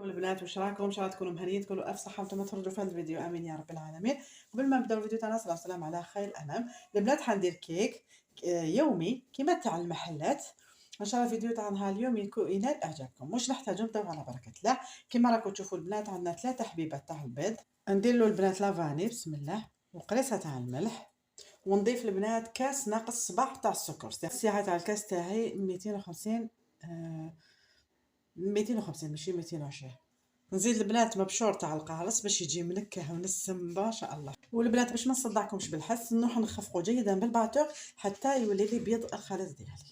البنات واش راكم؟ ان شاء الله تكونوا مهنيين، تكونوا الف صحه وانتم تفرجوا في هذا الفيديو، امين يا رب العالمين. قبل ما نبداو الفيديو تاعنا صلاه والسلام على خير الانام. البنات حندير كيك يومي كيما تاع المحلات. ان شاء الله الفيديو تاع نهار اليوم ينال اعجابكم. واش نحتاجو؟ نبداو على بركه الله. كيما راكم تشوفوا البنات عندنا 3 حبيبات تاع البيض. ندير له البنات لافاني بسم الله وقريصه تاع الملح، ونضيف البنات كاس ناقص صباع تاع السكر. السعه تاع الكاس تاعي 250 250 ماشي 220. نزيد البنات مبشور تاع القارص باش يجي منكه ونسم ما شاء الله. والبنات باش ما نصدعكمش بالحس نروح نخفقه جيدا بالباتور حتى يولي لي بيض الخليط ديالي.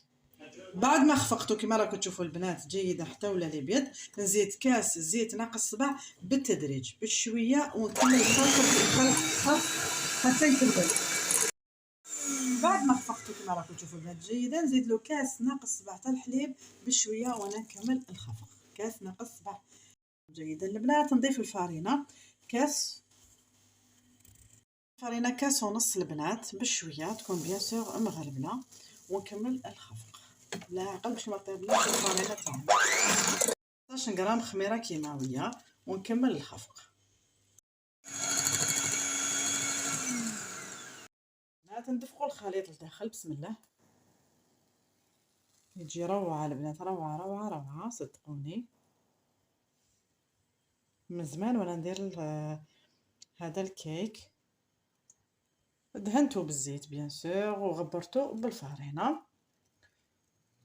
بعد ما خفقته كما راكم تشوفوا البنات جيدا حتى ولا لي بيض، نزيد كاس زيت ناقص صباع بالتدريج بشويه ونكمل الخلط حتى يتبل. بعد ما خفقته كما راكم تشوفوا البنات جيدا، نزيد له كاس ناقص صباع تاع الحليب بشويه وانا نكمل الخفق. كاس ناقص صباع جيدا. البنات نضيف الفارينه كاس، فرينه كاس ونص البنات بشويه تكون بيان سور مغلبنه، ونكمل الخفق لا عقل باش ما طيبليش الفارينه تاعنا. 16 غرام خميره كيماويه ونكمل الخفق. البنات ندفقوا الخليط لداخل بسم الله، يجي روعه البنات، روعه روعه روعه صدقوني. من زمان وانا ندير هذا الكيك، دهنته بالزيت بيان سور وغبرته بالفارينه.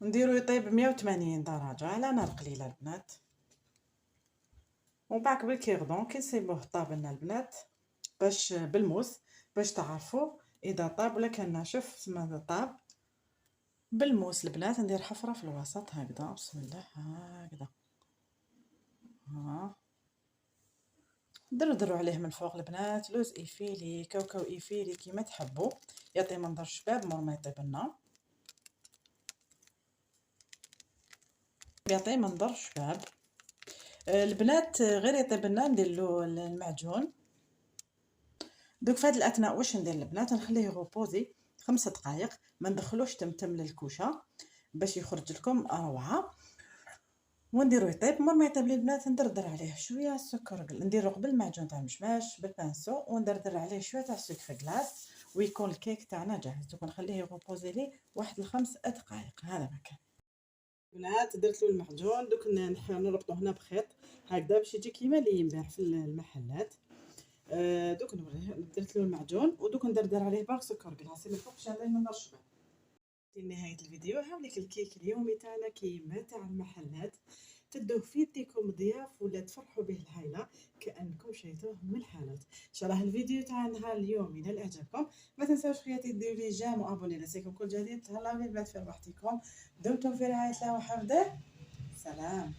نديرو يطيب 180 درجه على نار قليله البنات، ومن بعد بالكيردون كي نصيبوه طاب لنا البنات باش بالموس باش تعرفوا اذا طاب ولا كان ناشف. تسمى طاب بالموس البنات. ندير حفره في الوسط هكذا بسم الله هكذا، ها دردروا عليه من فوق البنات لوز ايفيلي كاوكاو ايفيلي كيما تحبوا، يعطي منظر شباب مور ما يطيب لنا، يعطي منظر شباب. البنات غير يطيب لنا ندير له المعجون. دوك في هذا الاثناء واش ندير البنات؟ نخليه يغوبوزي 5 دقائق، ما ندخلوش تمتم للكوشه باش يخرج لكم روعه. ونديرو يطيب، مور ما يطيب لي البنات ندردر عليه شويه سكر، نديرو قبل المعجون تاع المشماش بالبانسو وندردر عليه شويه تاع سكر كلاص ويكون الكيك تاعنا جاهز. دوك نخليه يغوبوزي لي واحد 5 دقائق. هذا ما كان البنات درت له المعجون. دوك نربطو هنا بخيط هكذا باش يجي كيما اللي ينباع في المحلات. دوك نوريه درت له المعجون ودوك ندردر عليه باغ سكر كلاص من فوق باش يعطيه منظر شباب. في نهايه الفيديو هاوليك الكيك اليومي تاعنا كيما تاع المحلات، تدوه في يديكم ضياف ولا تفرحوا به العائله كانكم شريتوه من الحانوت. ان شاء الله الفيديو تاع نهار اليوم ينال اعجابكم. ما تنساوش خياتي ديروا لي جيم وابوني لسيكم كل جديد. تهلاو لي البنات في راحتكم، دمتم في رعايه الله وحفظه. سلام.